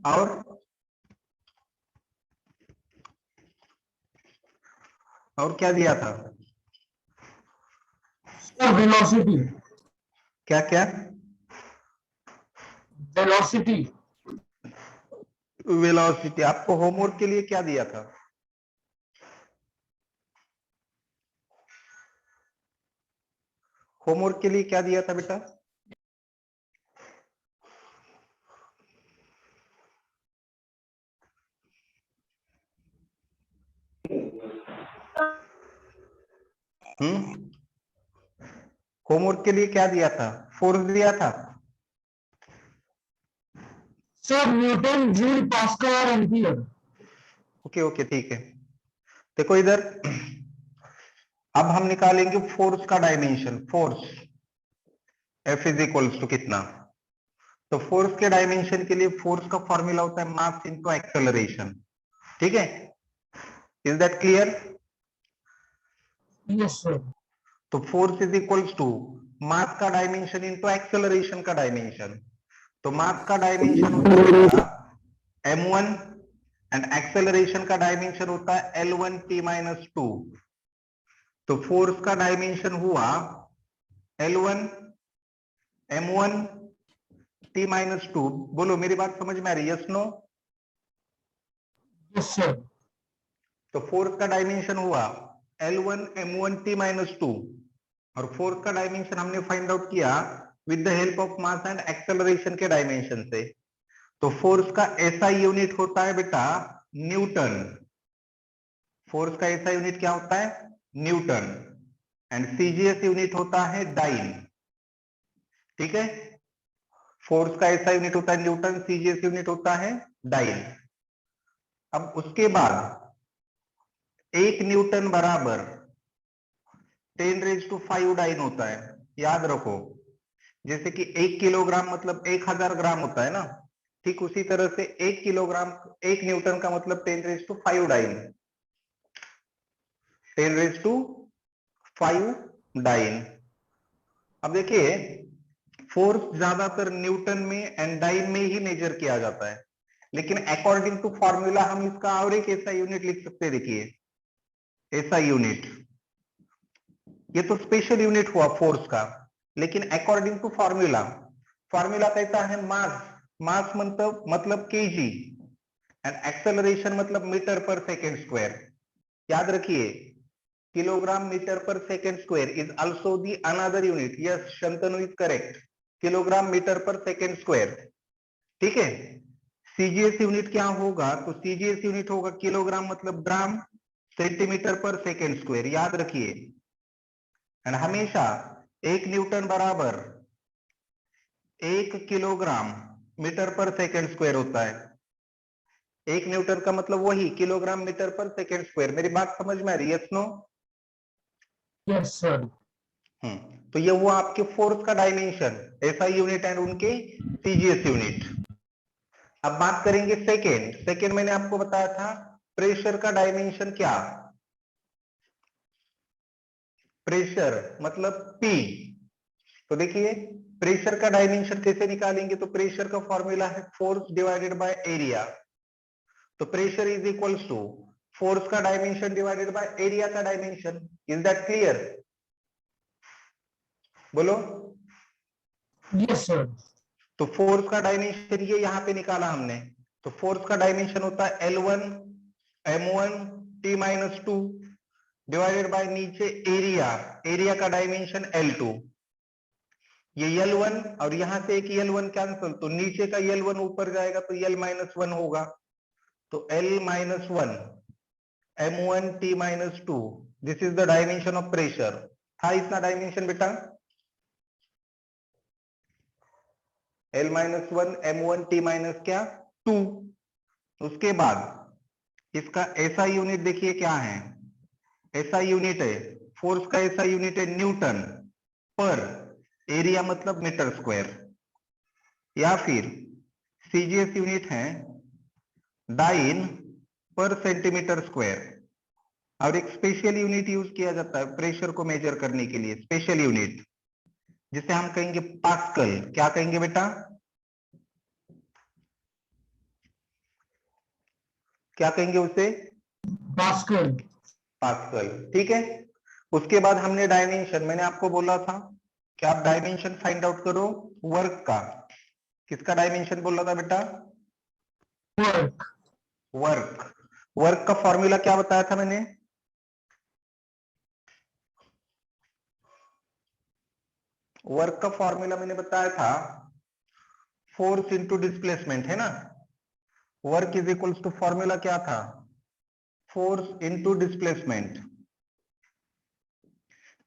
और क्या दिया था? वेलोसिटी। क्या क्या? वेलोसिटी। वेलोसिटी। आपको होमवर्क के लिए क्या दिया था? होमवर्क के लिए क्या दिया था बेटा? होमवर्क के लिए क्या दिया था? फोर्स दिया था। Sir newton, joule, pascal, ampere. Okay okay ठीक है। देखो इधर, अब हम निकालेंगे फोर्स का dimension. Force F is equals to कितना? तो फोर्स के डायमेंशन के लिए फोर्स का फॉर्मूला होता है मास इनटू एक्सेलरेशन। ठीक है, is that clear? Yes sir. तो force is equals to mass का डायमेंशन इनटू एक्सेलरेशन का डायमेंशन। तो मास का डायमेंशन होता है बेटा m1 एंड एक्सेलरेशन का डायमेंशन होता है L1t माइनस 2। तो फोर्स का डायमेंशन हुआ L1 m1 t माइनस 2। बोलो मेरी बात समझ में आ रही है? Yes no? Yes sir. तो फोर्स का डायमेंशन हुआ L1 m1 t माइनस 2 और फोर्स का डायमेंशन हमने फाइंड आउट किया with the help of mass and acceleration के डायमेंशन से। तो फोर्स का ऐसा यूनिट होता है बेटा न्यूटन। फोर्स का ऐसा यूनिट क्या होता है? न्यूटन। एंड सीजीएस यूनिट होता है डाइन। ठीक है, फोर्स का ऐसा यूनिट होता है न्यूटन, सीजीएस यूनिट होता है डाइन। अब उसके बाद 1 न्यूटन बराबर 10⁵ डाइन होता है। याद रखो, जैसे कि 1 किलोग्राम मतलब 1000 ग्राम होता है ना, ठीक उसी तरह से 1 किलोग्राम 1 न्यूटन का मतलब 10⁵ डाइन। 10⁵ डाइन। अब देखिए, फोर्स ज्यादातर न्यूटन में एंड डाइन में ही मेजर किया जाता है, लेकिन अकॉर्डिंग टू फॉर्मूला हम इसका और एक ऐसा यूनिट लिख सकते हैं। देखिए ऐसा यूनिट, ये तो स्पेशल यूनिट हुआ फोर्स का, लेकिन अकॉर्डिंग टू फॉर्मूला, फॉर्मूला कहता है मास। मास मतलब केजी एंड एक्सेलरेशन मतलब मीटर पर सेकेंड स्क्वायर। याद रखिए, kilogram metre per second square is also the another unit. Yes, Shantanu is correct, kilogram metre per second square. ठीक है, CGS unit क्या होगा? तो सीजीएस यूनिट होगा किलोग्राम मतलब gram, centimetre per second square. याद रखिए, एंड हमेशा 1 न्यूटन बराबर 1 kilogram metre per second square होता है। 1 न्यूटन का मतलब वही kilogram metre per second square. मेरी बात समझ में आ रही है? Yes no? Yes sir. तो ये हुआ आपके फोर्स का डायमेंशन, ऐसा यूनिट एंड उनके सीजीएस यूनिट। अब बात करेंगे सेकेंड। सेकेंड मैंने आपको बताया था प्रेशर का डायमेंशन क्या? प्रेशर मतलब P। तो देखिए, प्रेशर का डायमेंशन कैसे निकालेंगे? तो प्रेशर का फॉर्मूला है फोर्स डिवाइडेड बाय एरिया। तो pressure is equals to force का डायमेंशन डिवाइडेड बाय एरिया का डायमेंशन। Is that clear? बोलो। Yes sir. तो फोर्स का डायमेंशन ये यहां पे निकाला हमने। तो फोर्स का डायमेंशन होता है L1 m1 t minus 2 divided by नीचे एरिया, एरिया का डायमेंशन L2। ये L1 और यहां से एक L1 कैंसिल, तो नीचे का L1 ऊपर जाएगा तो L माइनस 1 होगा। तो L minus 1 m1 t minus 2, this is the dimension of pressure. था इतना डायमेंशन बेटा? L minus 1 m1 t minus क्या 2। उसके बाद इसका ऐसा यूनिट देखिए क्या है? ऐसा यूनिट है, फोर्स का ऐसा यूनिट है न्यूटन पर एरिया मतलब मीटर स्क्वायर, या फिर सीजीएस यूनिट है डाइन पर सेंटीमीटर स्क्वायर। और एक स्पेशल यूनिट यूज किया जाता है प्रेशर को मेजर करने के लिए, स्पेशल यूनिट जिसे हम कहेंगे पास्कल। क्या कहेंगे बेटा? क्या कहेंगे उसे? Pascal. पास्कल। ठीक है, उसके बाद हमने डायमेंशन, मैंने आपको बोला था कि आप डायमेंशन फाइंड आउट करो वर्क का। किसका डायमेंशन बोल रहा था बेटा? Work. वर्क। वर्क का फॉर्मूला क्या बताया था मैंने? वर्क का फॉर्मूला मैंने बताया था फोर्स इंटू डिस्प्लेसमेंट, है ना। Work is equals to, formula क्या था? Force into displacement.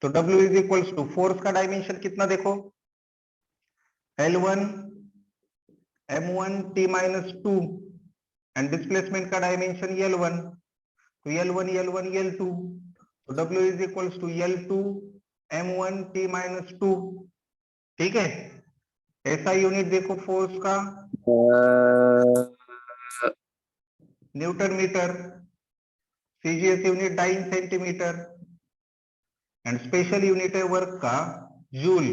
तो W is equals to force का डायमेंशन कितना देखो, L1 M1 T minus 2, and displacement का डायमेंशन L1, तो L1 L1 L2, तो W is equals to L2 M1 T minus 2। ठीक है, ऐसा यूनिट देखो फोर्स का, newton metre. CGS unit dyne centimetre, and special unit है work का joule.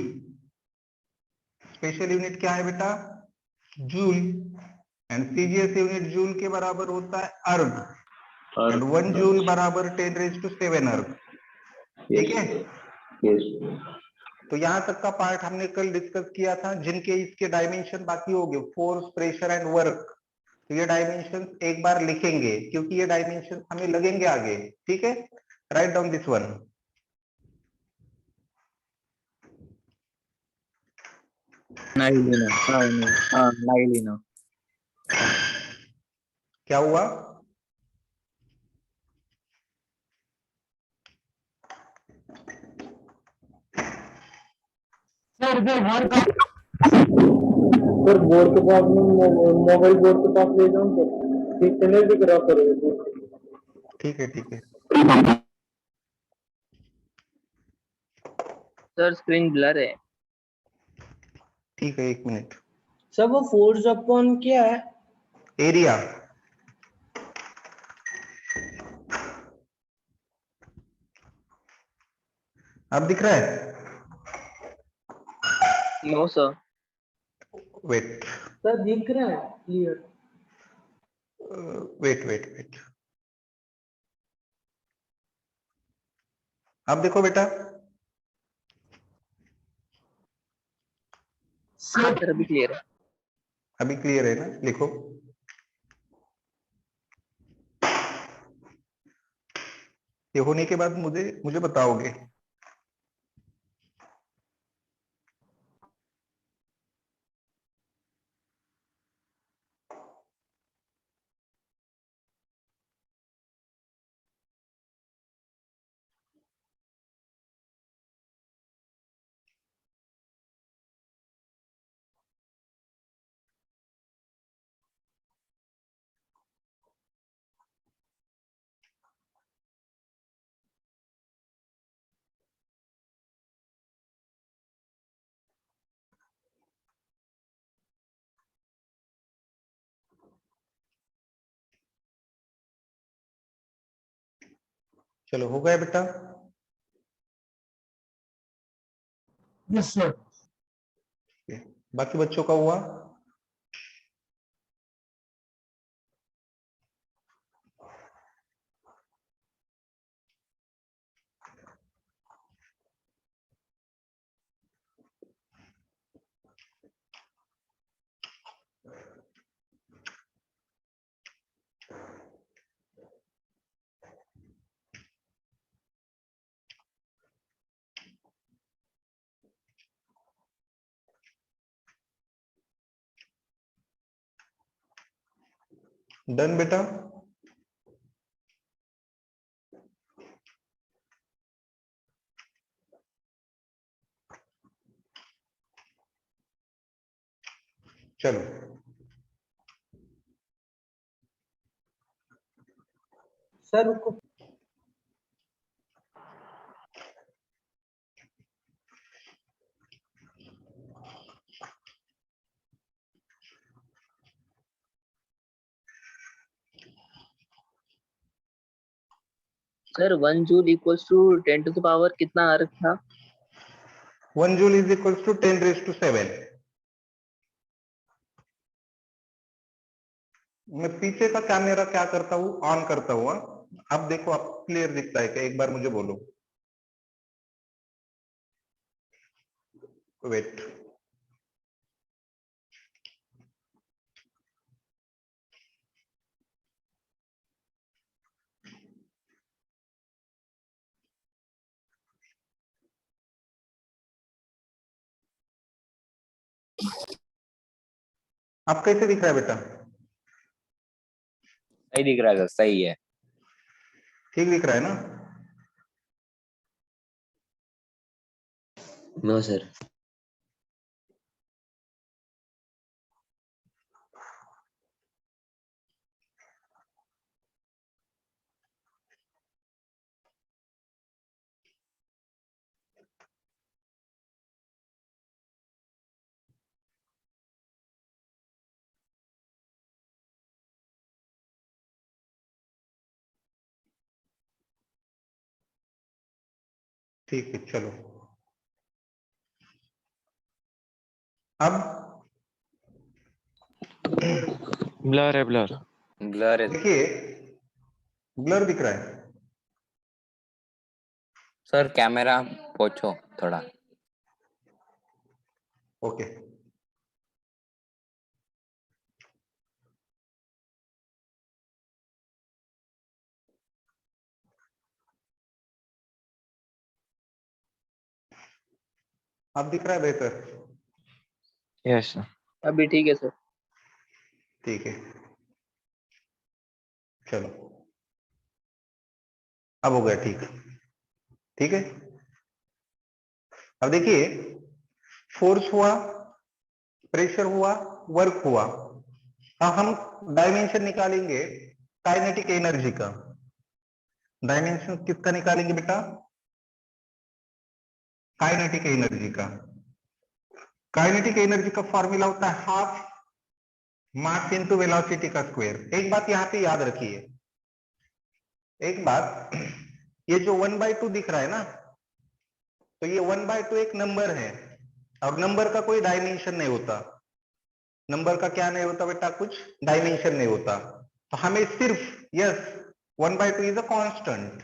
Special unit क्या है बेटा? Joule. And CGS unit joule के बराबर होता है अर्ग, एंड 1 जूल बराबर 10⁻⁷ अर्ग। ठीक है, तो यहां तक का पार्ट हमने कल डिस्कस किया था। जिनके इसके डायमेंशन बाकी हो गए, फोर्स, प्रेशर एंड वर्क, तो ये डायमेंशन एक बार लिखेंगे क्योंकि ये डायमेंशन हमें लगेंगे आगे। ठीक है, राइट डाउन दिस वन। नाइलिना। क्या हुआ? Sir, the work of sir board के पास में मोबाइल बोर्ड के पास ले जाऊं सर, ठीक से नहीं दिख रहा सर। ठीक है, ठीक है। सर स्क्रीन ब्लर है। ठीक है, 1 मिनट। सर वो फोर्स अपॉन क्या है? एरिया। अब दिख रहा है? No sir. वेट सर दिख रहा है क्लियर? वेट वेट वेट, अब देखो बेटा। हाँ सर अभी क्लियर है। अभी क्लियर है ना? लिखो। ये होने के बाद मुझे मुझे बताओगे। चलो, हो गया बेटा? yes, sir. बाकी बच्चों का हुआ? डन बेटा? चलो, सर रुको। Sir 1 joule equals to 10 to the power कितना अर्क था? 1 जूल इज इक्वल्स टू 10⁻⁷। मैं पीछे का कैमरा क्या करता हूँ, ऑन करता हुआ। अब देखो, आप क्लियर दिखता है क्या? एक बार मुझे बोलो। वेट, अब कैसे दिख रहा है बेटा? सही दिख रहा है सर, सही है। ठीक दिख रहा है ना? No sir. ठीक है, चलो। अब ब्लर है, ब्लर। ब्लर है देखिए, ब्लर दिख रहा है। सर, कैमरा पोछो थोड़ा। ओके, अब दिख रहा है बेहतर? Yes sir. अभी ठीक है सर। ठीक है, चलो, अब हो गया ठीक। ठीक है, अब देखिए, फोर्स हुआ, प्रेशर हुआ, वर्क हुआ। अब हम डायमेंशन निकालेंगे काइनेटिक एनर्जी का। डायमेंशन किसका निकालेंगे बेटा? काइनेटिक एनर्जी का। काइनेटिक एनर्जी का फॉर्मूला होता है हाफ मास इनटू वेलोसिटी का स्क्वायर। एक बात यहां पे याद रखिए, एक बात, ये जो 1/2 दिख रहा है ना, तो ये 1/2 एक नंबर है, और नंबर का कोई डायमेंशन नहीं होता। नंबर का क्या नहीं होता बेटा? कुछ डायमेंशन नहीं होता। तो हमें सिर्फ, यस, 1/2 इज अ कांस्टेंट,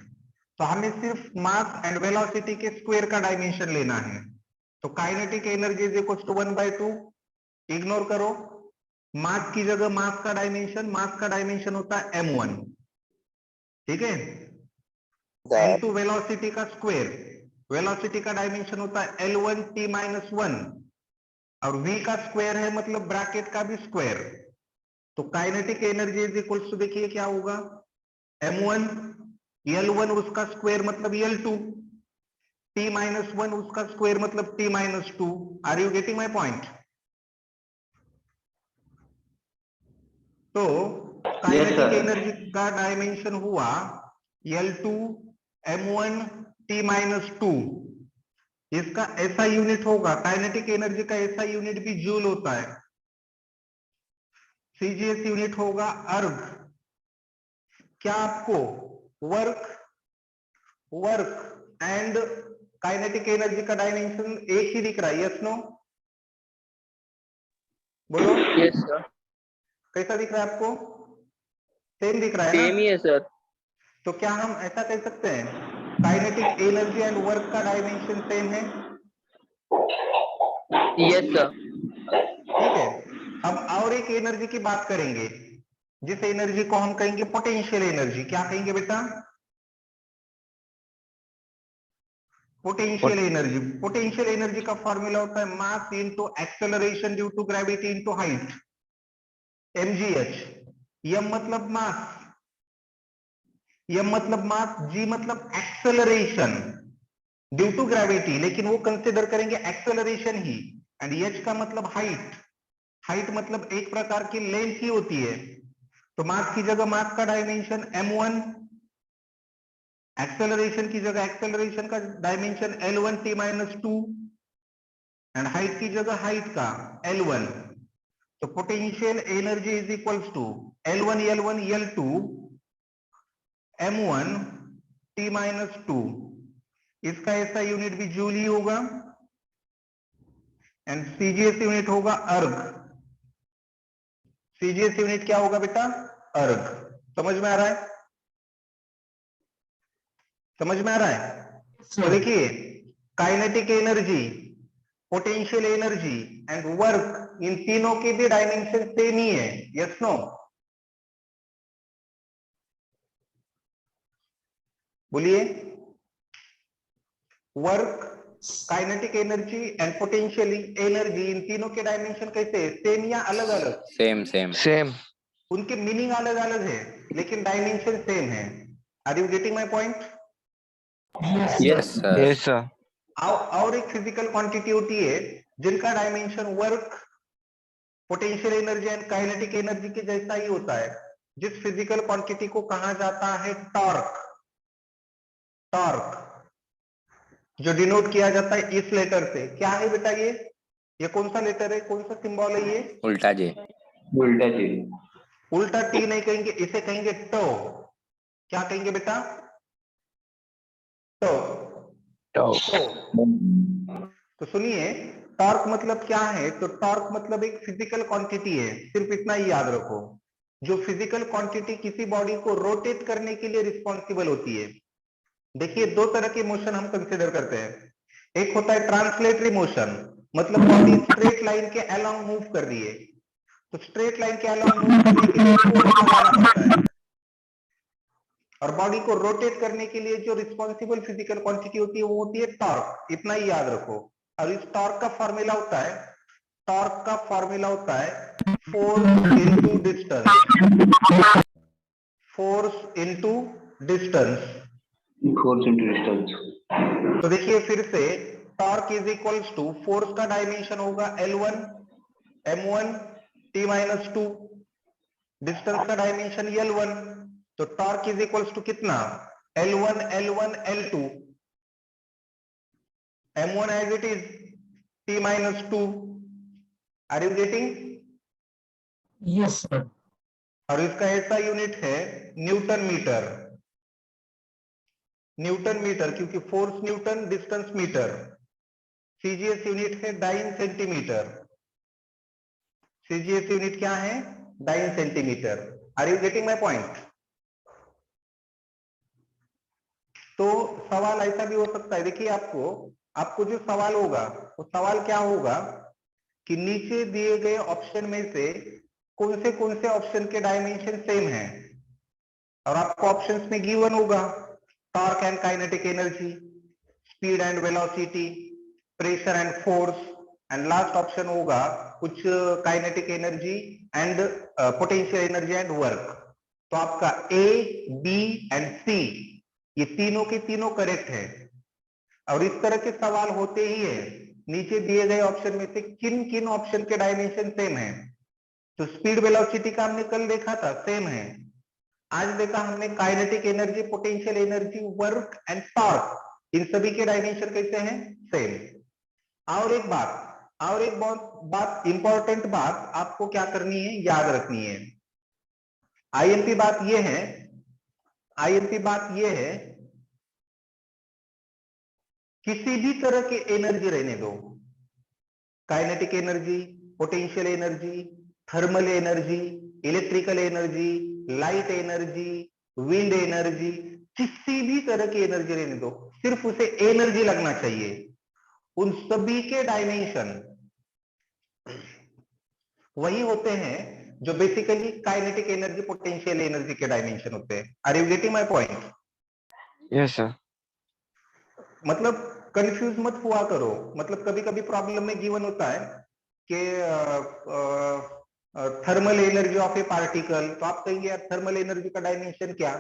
तो हमें सिर्फ मास एंड वेलोसिटी के स्क्वायर का डायमेंशन लेना है। तो kinetic energy is equal to 1/2, ignore करो। मास की जगह मास का डायमेंशन होता है m1, ठीक है, इनटू वेलोसिटी का स्क्वायर। वेलोसिटी का डायमेंशन होता है L1 t-1, और v का स्क्वायर है मतलब ब्रैकेट का भी स्क्वायर। तो kinetic energy is equal to, देखिए क्या होगा, m1 L1 उसका स्क्वायर मतलब L2, t-1 उसका स्क्वायर मतलब t-2। Are you getting my point? तो काइनेटिक एनर्जी का डायमेंशन हुआ L2 m1 t-2। इसका ऐसा यूनिट होगा, काइनेटिक एनर्जी का ऐसा यूनिट भी जूल होता है। सीजीएस यूनिट होगा अर्ग। क्या आपको work work and kinetic energy का डायमेंशन एक ही दिख रहा है? यस नो, बोलो। Yes sir. कैसा दिख रहा है आपको? सेम दिख रहा है सेम ही ना? है सर। तो क्या हम ऐसा कह सकते हैं काइनेटिक एनर्जी एंड वर्क का डायमेंशन सेम है? Yes sir. ठीक है, अब और एक एनर्जी की बात करेंगे, जिस एनर्जी को हम कहेंगे पोटेंशियल एनर्जी। क्या कहेंगे बेटा? Potential energy. पोटेंशियल एनर्जी का फॉर्मूला होता है mass into acceleration due to gravity into height, mgh। m मतलब मास, g मतलब एक्सेलरेशन ड्यू टू ग्रेविटी, लेकिन वो कंसिडर करेंगे एक्सेलरेशन ही। एंड h का मतलब हाइट। हाइट मतलब एक प्रकार की लेंथ ही होती है। तो मास की जगह मास का डायमेंशन m1, एक्सेलरेशन की जगह एक्सेलरेशन का dimension L1 t-2, and height की जगह हाइट का L1। तो potential energy is equals to L1 L1 L2 m1 t-2। इसका ऐसा यूनिट भी जूल ही होगा, एंड सीजीएस यूनिट होगा अर्ग। सीजीएस यूनिट क्या होगा बेटा? अर्ग। समझ में आ रहा है? समझ में आ रहा है? तो देखिए, kinetic energy, potential energy and work, इन तीनों के भी डायमेंशन सेम ही है। Yes no? बोलिए। Work, kinetic energy and potential energy, इन तीनों के डायमेंशन कैसे? सेम या अलग अलग? Same same Same. उनके मीनिंग अलग अलग है लेकिन डायमेंशन सेम है। Are you getting my point? Yes sir Yes, sir. और एक फिजिकल क्वांटिटी होती है जिनका dimension work, potential energy and kinetic energy के जैसा ही होता है। जिस फिजिकल क्वांटिटी को कहा जाता है टॉर्क। टॉर्क जो डिनोट किया जाता है इस लेटर से। क्या है बेटा ये कौन सा लेटर है, कौन सा सिंबल है ये? उल्टा जी उल्टा टी नहीं कहेंगे, इसे कहेंगे टो। क्या कहेंगे बेटा? टो। Tau. तो सुनिए, टॉर्क मतलब क्या है? तो टॉर्क मतलब एक फिजिकल क्वांटिटी है, सिर्फ इतना ही याद रखो। जो फिजिकल क्वांटिटी किसी बॉडी को रोटेट करने के लिए रिस्पॉन्सिबल होती है। देखिए, दो तरह के मोशन हम कंसिडर करते हैं। एक होता है ट्रांसलेटरी मोशन, मतलब बॉडी स्ट्रेट लाइन के अलोंग मूव कर रही है, तो स्ट्रेट लाइन के अलोंग मूव करने के लिए फोर्स लगाना पड़ता है। और बॉडी को रोटेट करने के लिए जो रिस्पॉन्सिबल फिजिकल क्वांटिटी होती है वो होती है टॉर्क। इतना ही याद रखो। और इस टॉर्क का फॉर्मूला होता है, टॉर्क का फॉर्मूला होता है force into distance. Force into distance. तो देखिए फिर से, torque is equals to, force का डायमेंशन होगा L1 M1 T-2, डिस्टेंस का डायमेंशन L1। तो टॉर्क इज इक्वल्स टू कितना? L1 L1 L2, M1 as it is T-2। Are you getting? Yes, sir. और इसका ऐसा यूनिट है newton metre. Newton metre, क्योंकि force newton, distance metre. CGS unit है dyne centimetre. CGS unit क्या है? Dyne centimetre. Are you getting my point? तो सवाल ऐसा भी हो सकता है, देखिए आपको जो सवाल होगा वो सवाल क्या होगा कि नीचे दिए गए ऑप्शन में से कौन से ऑप्शन के डायमेंशन सेम हैं। और आपको ऑप्शंस में गिवन होगा torque and kinetic energy, speed and velocity, pressure and force, and last option होगा कुछ kinetic energy and potential energy and work. तो आपका ए, बी एंड सी, ये तीनों के तीनों करेक्ट है। और इस तरह के सवाल होते ही है, नीचे दिए गए ऑप्शन में से किन किन ऑप्शन के डायमेंशन सेम है। तो स्पीड वेलोसिटी का हमने कल देखा था, सेम है। आज देखा हमने kinetic energy, potential energy, work and torque, इन सभी के डायमेंशन कैसे हैं? सेम। और एक बात इंपॉर्टेंट बात आपको क्या करनी है, याद रखनी है। आईएमपी बात यह है, किसी भी तरह की एनर्जी रहने दो, kinetic energy, potential energy, thermal energy, electrical energy, light energy, wind energy, किसी भी तरह की एनर्जी रहने दो, सिर्फ उसे एनर्जी लगना चाहिए। उन सभी के डायमेंशन वही होते हैं जो basically kinetic energy, potential energy के डायमेंशन होते हैं। Are you getting my point? Yes, sir. मतलब कंफ्यूज मत हुआ करो। मतलब कभी कभी प्रॉब्लम में गिवन होता है कि thermal energy of A particle, तो आप कहेंगे यार थर्मल एनर्जी का डायमेंशन क्या?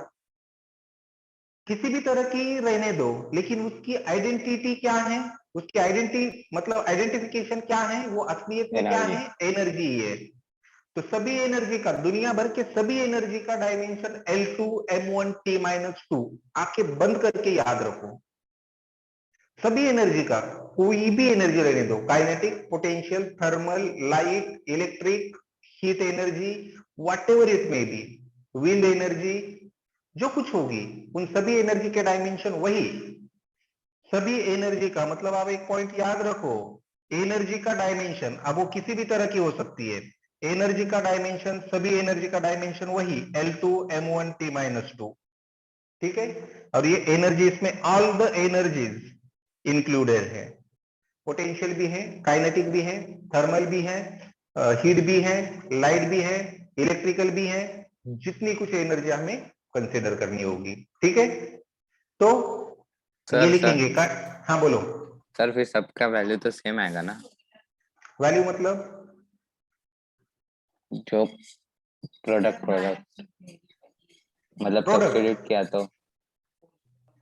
किसी भी तरह की रहने दो, लेकिन उसकी आइडेंटिटी क्या है, उसकी आइडेंटिफिकेशन क्या है, वो असलियत में क्या है? एनर्जी है। तो सभी एनर्जी का, दुनिया भर के सभी एनर्जी का डायमेंशन L2 M1 T-2। आंखें बंद करके याद रखो, सभी एनर्जी का, कोई भी एनर्जी रहने दो, kinetic, potential, thermal, light, electric, heat energy, whatever it may be, wind energy, जो कुछ होगी, उन सभी एनर्जी के डायमेंशन वही। सभी एनर्जी का मतलब आप एक पॉइंट याद रखो, एनर्जी का डायमेंशन, अब वो किसी भी तरह की हो सकती है, एनर्जी का डायमेंशन, सभी एनर्जी का डायमेंशन वही L2 M1 T-2, ठीक है। और ये एनर्जी, इसमें ऑल द एनर्जीज इंक्लूडेड है, पोटेंशियल भी है, काइनेटिक भी है, थर्मल भी है, हीट भी है, लाइट भी है, इलेक्ट्रिकल भी है, जितनी कुछ एनर्जी हमें कंसिडर करनी होगी, ठीक है। तो ये सर लिखेंगे का, हाँ बोलो। सर फिर सबका वैल्यू तो सेम आएगा ना, वैल्यू मतलब जो प्रोडक्ट मतलब प्रोडक्ट सब्स्टिट्यूट किया तो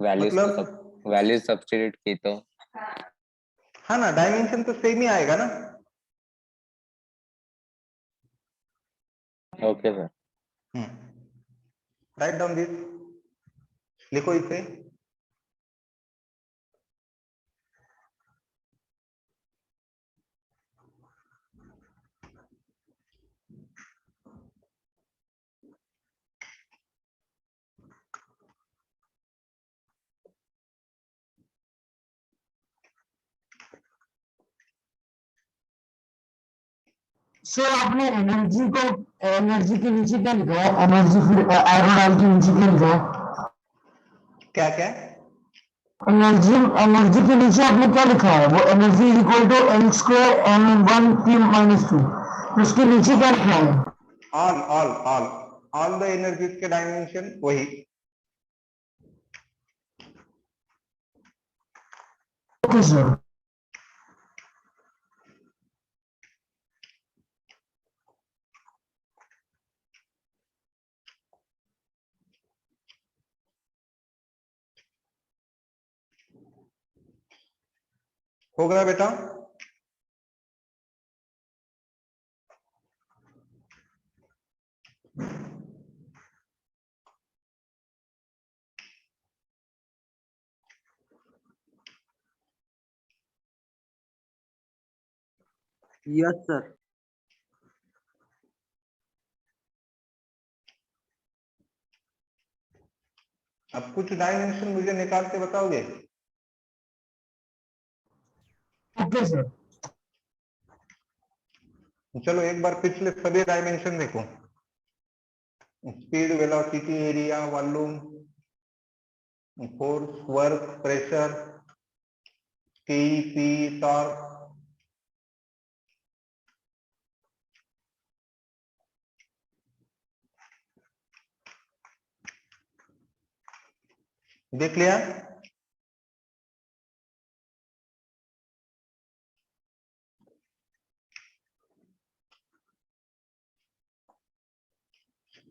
वैल्यूज को सब मतलब, वैल्यूज सब्स्टिट्यूट की तो हाँ ना, डायमेंशन तो सेम ही आएगा ना। Okay sir. Write down this, लिखो इसे। सर आपने एनर्जी के नीचे क्या लिखा है? एनर्जी फिर एरो डाल के नीचे क्या लिखा है? क्या क्या? एनर्जी के नीचे आपने क्या लिखा है? वो energy is equal to M2 उसके नीचे क्या लिखा है? ऑल द एनर्जीज के डायमेंशन वही। Okay sir. हो गया बेटा? Yes sir. अब कुछ डायमेंशन मुझे निकाल के बताओगे? Okay sir. चलो एक बार पिछले सभी डायमेंशन देखो। Speed, velocity, area, volume, force, work, pressure, के, पी, टॉर्क। देख लिया?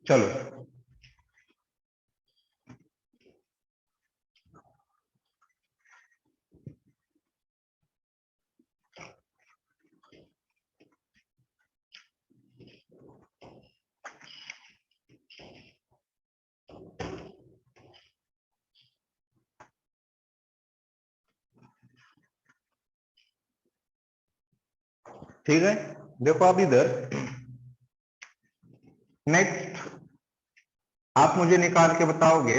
चलो ठीक है, देखो अब इधर नेक्स्ट आप मुझे निकाल के बताओगे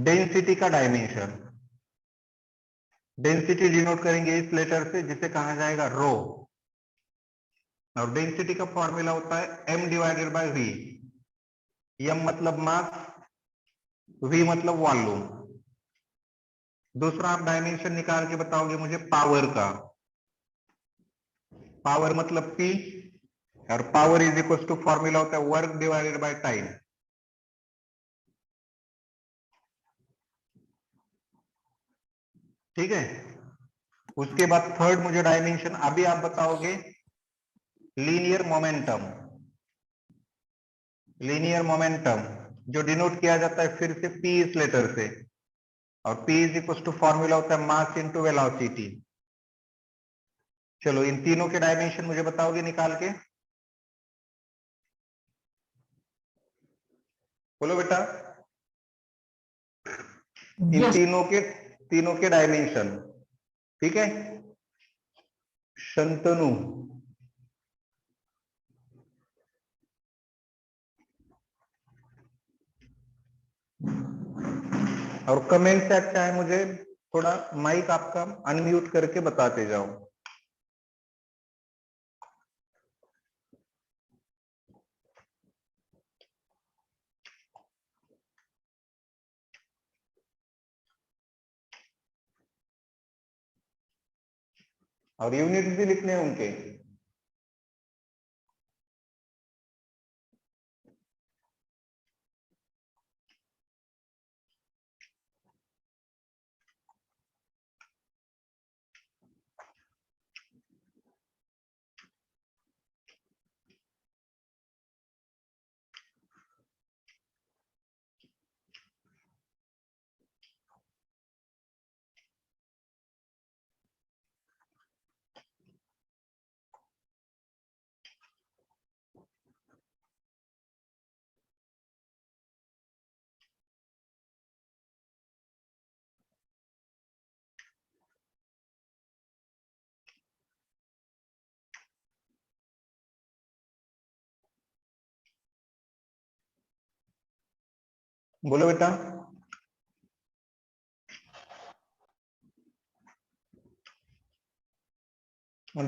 डेंसिटी का डायमेंशन। डेंसिटी डिनोट करेंगे इस लेटर से जिसे कहा जाएगा रो, और डेंसिटी का फॉर्मूला होता है m divided by v। m मतलब मास, v मतलब वॉल्यूम। दूसरा आप डायमेंशन निकाल के बताओगे मुझे पावर का। पावर मतलब p, और power is equal to formula होता है वर्क डिवाइडेड बाय टाइम। ठीक है, उसके बाद थर्ड मुझे डायमेंशन अभी आप बताओगे लीनियर मोमेंटम। लीनियर मोमेंटम जो डिनोट किया जाता है फिर से p इस लेटर से, और p is equal to formula होता है मास इनटू वेलोसिटी। चलो इन तीनों के डायमेंशन मुझे बताओगे निकाल के? बोलो बेटा। इन यस तीनों के डायमेंशन, ठीक है। शंतनु, और कमेंट से अच्छा है मुझे थोड़ा माइक आपका अनम्यूट करके बताते जाओ। और यूनिट भी लिखने हैं उनके। बोलो बेटा।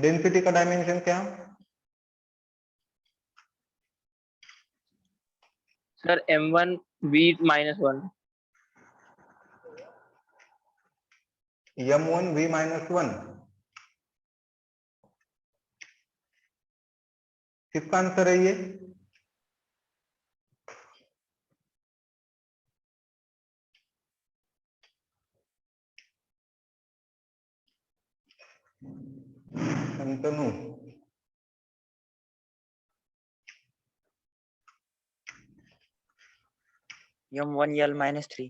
डेंसिटी का डायमेंशन क्या? Sir M1 V-1 m1 v-1 किसका आंसर है ये? शंतनु। M1L-3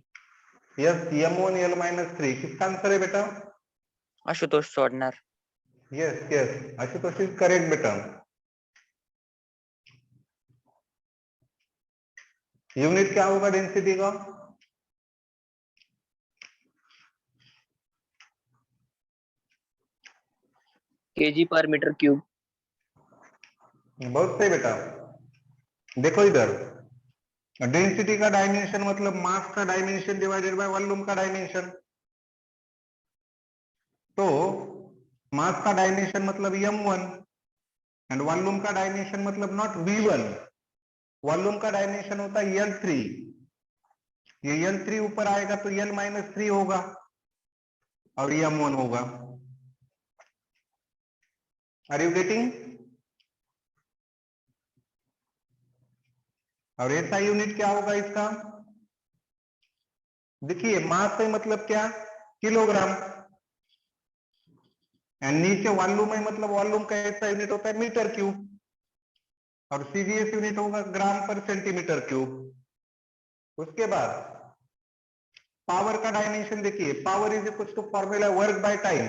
यस, m1l-3 किसका आंसर है बेटा? Ashutosh Chaudhary. Yes yes, Ashutosh is correct बेटा। यूनिट क्या होगा डेंसिटी का? kg/m³। बहुत सही बेटा। देखो इधर, डेंसिटी का डायमेंशन मतलब मास का डायमेंशन डिवाइडेड बाय वॉल्यूम का डायमेंशन। तो मास का डायमेंशन मतलब m1 एंड वॉल्यूम का डायमेंशन मतलब नॉट v1, वॉल्यूम का डायमेंशन होता है l3। ये l3 ऊपर आएगा तो l-3 होगा और ये m1 होगा। Are you getting? और ऐसा यूनिट क्या होगा इसका? देखिए मास है मतलब क्या? किलोग्राम। एंड नीचे वॉल्यूम है मतलब वॉल्यूम का ऐसा यूनिट होता है मीटर क्यूब, और सीजीएस यूनिट होगा ग्राम पर सेंटीमीटर क्यूब। उसके बाद पावर का डायमेंशन देखिए, power is equal to formula work by time.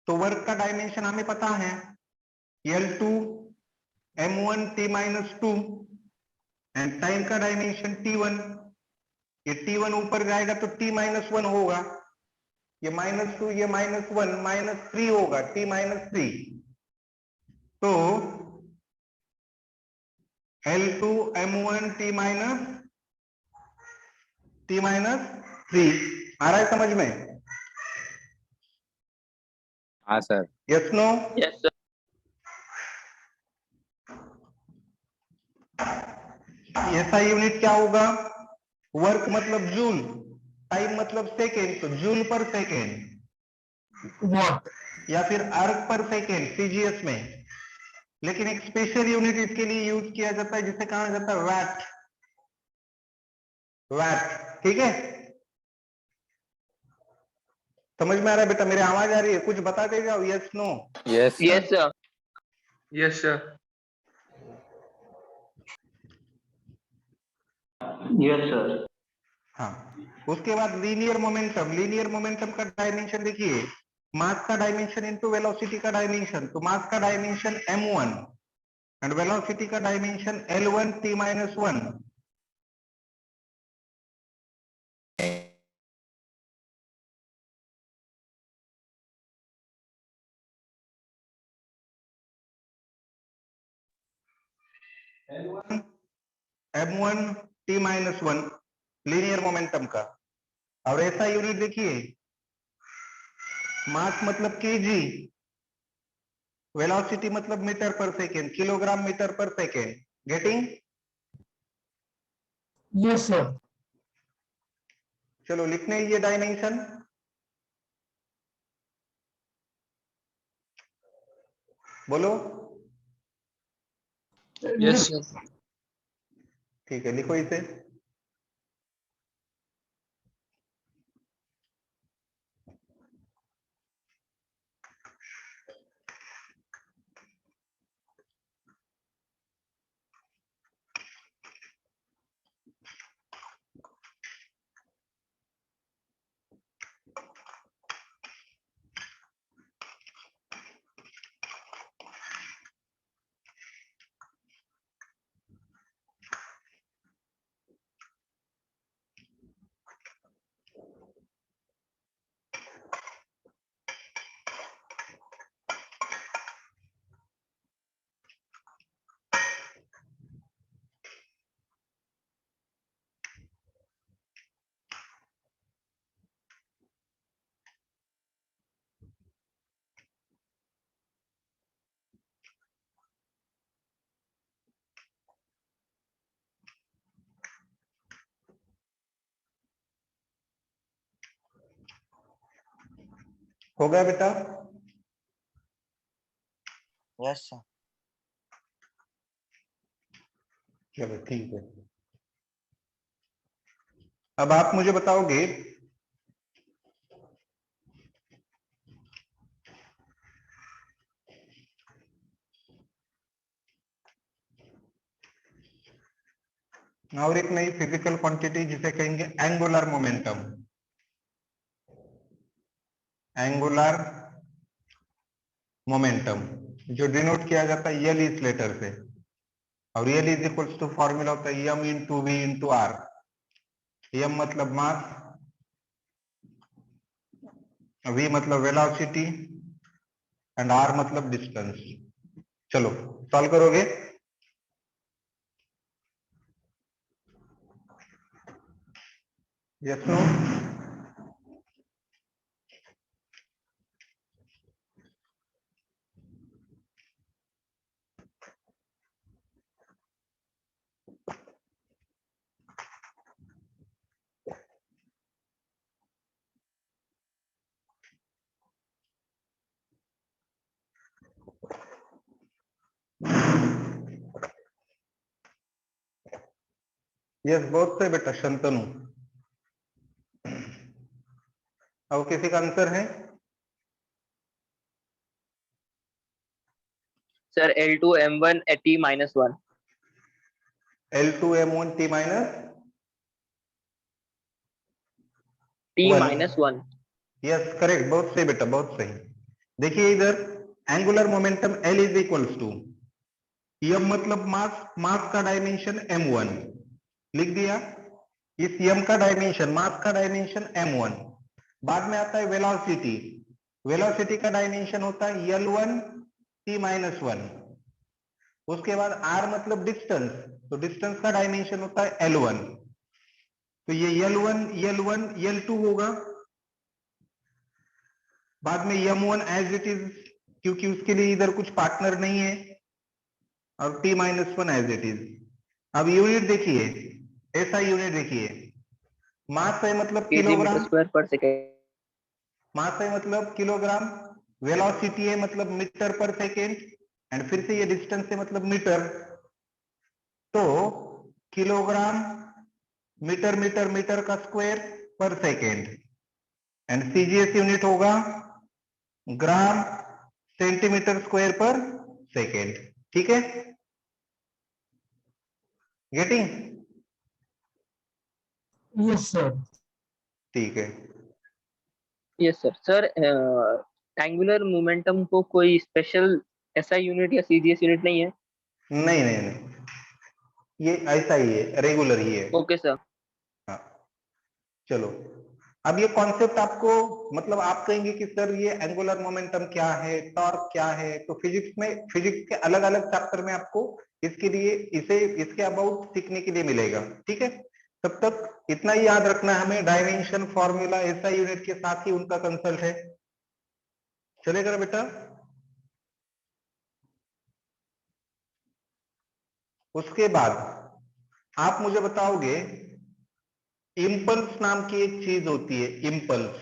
तो वर्क का डायमेंशन हमें पता है L2 m1 t-2 and time का डायमेंशन T1। ये T1 ऊपर जाएगा तो t-1 होगा, ये -2 ये -1 -3 होगा, t-3। तो L2 m1 t-3 आ रहा है समझ में? हाँ सर। Yes no? Yes sir. SI unit क्या होगा? वर्क मतलब जूल, टाइम मतलब सेकेंड, तो जूल पर सेकेंड वॉट। या फिर अर्क पर सेकेंड सीजीएस में। लेकिन एक स्पेशल यूनिट इसके लिए यूज किया जाता है जिसे कहा जाता है वैट। वैट, ठीक है? समझ में आ रहा है बेटा? मेरी आवाज आ रही है? कुछ बता देगा yes no? Yes yes sir. Sir. Yes sir. Yes sir. हाँ। उसके बाद लीनियर मोमेंटम। लीनियर मोमेंटम का डायमेंशन देखिए, मास का डायमेंशन इनटू वेलोसिटी का डायमेंशन। तो मास का डायमेंशन m1 एंड वेलोसिटी का dimension L1 t-1। L1 m1 t-1 linear momentum का। और ऐसा यूनिट देखिए, मास मतलब केजी, वेलोसिटी मतलब metre per second, kilogram metre per second. Getting? Yes sir. चलो लिखने ये डायमेंशन। बोलो। Yes, sir. ठीक है, लिखो इसे। हो गया बेटा? Yes, sir. चलो ठीक है। अब आप मुझे बताओगे और एक नई फिजिकल क्वांटिटी जिसे कहेंगे एंगुलर मोमेंटम। एंगुलर मोमेंटम जो डिनोट किया जाता है यल इस लेटर से, और L is equals to formula होता है M into V into R. M मतलब मास, वी मतलब वेलोसिटी एंड आर मतलब डिस्टेंस। चलो सॉल्व करोगे? Yes no? यस, बहुत से बेटा शंतनु। अब किसी का आंसर है? Sir, L2 M1 at T minus 1. L2M1 T minus T 1। minus 1. Yes correct, बहुत सही बेटा, बहुत सही। देखिए इधर angular momentum L is equals to m मतलब मास, मास का डायमेंशन m1 लिख दिया। इस m का डायमेंशन, मास का डायमेंशन m1। बाद में आता है वेलोसिटी, वेलोसिटी का डायमेंशन होता है L1 T minus 1। उसके बाद r मतलब डिस्टेंस, तो डिस्टेंस का डायमेंशन होता है L1। तो ये L1 L1 L2 होगा। बाद में M1 एज इट इज, क्योंकि उसके लिए इधर कुछ पार्टनर नहीं है, और T minus 1 as it is. अब यूनिट देखिए, ऐसा यूनिट देखिए, मास है मतलब kg meter kilogram, square per second. Mass है मतलब किलोग्राम, वेलोसिटी है मतलब मीटर पर सेकेंड, एंड फिर से ये डिस्टेंस है मतलब मीटर। तो किलोग्राम मीटर मीटर मीटर का स्क्वायर पर सेकेंड, एंड सीजीएस यूनिट होगा ग्राम सेंटीमीटर स्क्वायर पर सेकेंड। ठीक है, गेटिंग? Yes, sir. ठीक है। Yes, sir. Sir, angular momentum को कोई स्पेशल SI यूनिट या CGS यूनिट नहीं है? नहीं नहीं नहीं, ये ऐसा ही है, रेगुलर ही है। Okay sir. हाँ चलो, अब ये कॉन्सेप्ट आपको, मतलब आप कहेंगे कि सर ये एंगुलर मोमेंटम क्या है, टॉर्क क्या है, तो फिजिक्स में, फिजिक्स के अलग अलग चैप्टर में आपको इसके लिए, इसे इसके अबाउट सीखने के लिए मिलेगा। ठीक है, तब तक इतना ही याद रखना है हमें, डायमेंशन फॉर्मूला ऐसा यूनिट के साथ ही उनका कंसल्ट है। चलेगा ना बेटा? उसके बाद आप मुझे बताओगे, इम्पल्स नाम की एक चीज होती है, इम्पल्स।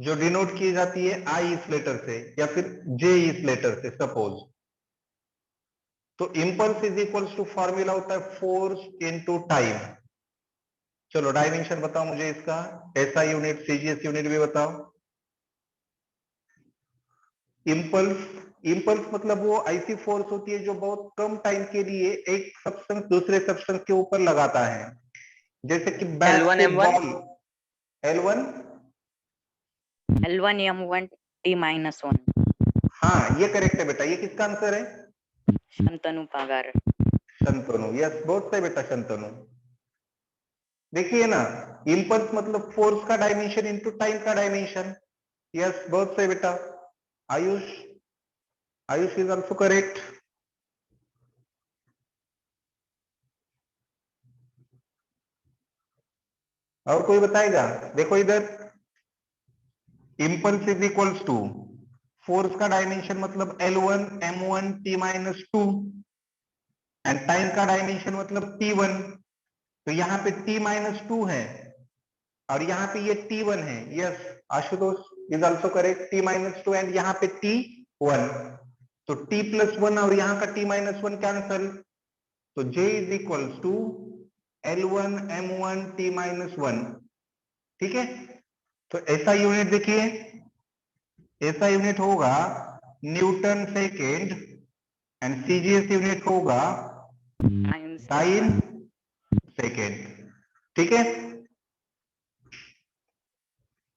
जो डिनोट की जाती है आई इस लेटर से या फिर जे इस लेटर से सपोज, तो impulse is equals to formula होता है फोर्स इनटू टाइम। चलो डायमेंशन बताओ मुझे इसका, ऐसा यूनिट सीजीएस यूनिट भी बताओ। इंपल्स, इंपल्स मतलब वो ऐसी फोर्स होती है जो बहुत कम टाइम के लिए एक सब्सटेंस दूसरे सब्सटेंस के ऊपर लगाता है, जैसे कि बैट L1 से M1 ball. L1 L1 M1 T-1 हाँ ये करेक्ट है बेटा, ये किसका आंसर है? शंतनु पगार। शंतनु, यस बहुत सही बेटा शंतनु। देखिए ना, इंपल्स मतलब फोर्स का डायमेंशन इनटू टाइम का डायमेंशन। यस बहुत सही बेटा। Ayush, Ayush is also correct. और कोई बताएगा? देखो इधर, impulse is equals to force का डायमेंशन मतलब L1 M1 T-2 and time का डायमेंशन मतलब T1। तो यहाँ पे T-2 है और यहाँ पे ये T1 है। Yes Ashutosh is also correct, T-2 and यहाँ पे T1। तो T+1 और यहाँ का T-1 कैंसल, तो J is equals to L1 M1 T-1। ठीक है, तो ऐसा यूनिट देखिए, ऐसा यूनिट होगा Newton second and CGS unit होगा टाइम सेकेंड। ठीक है,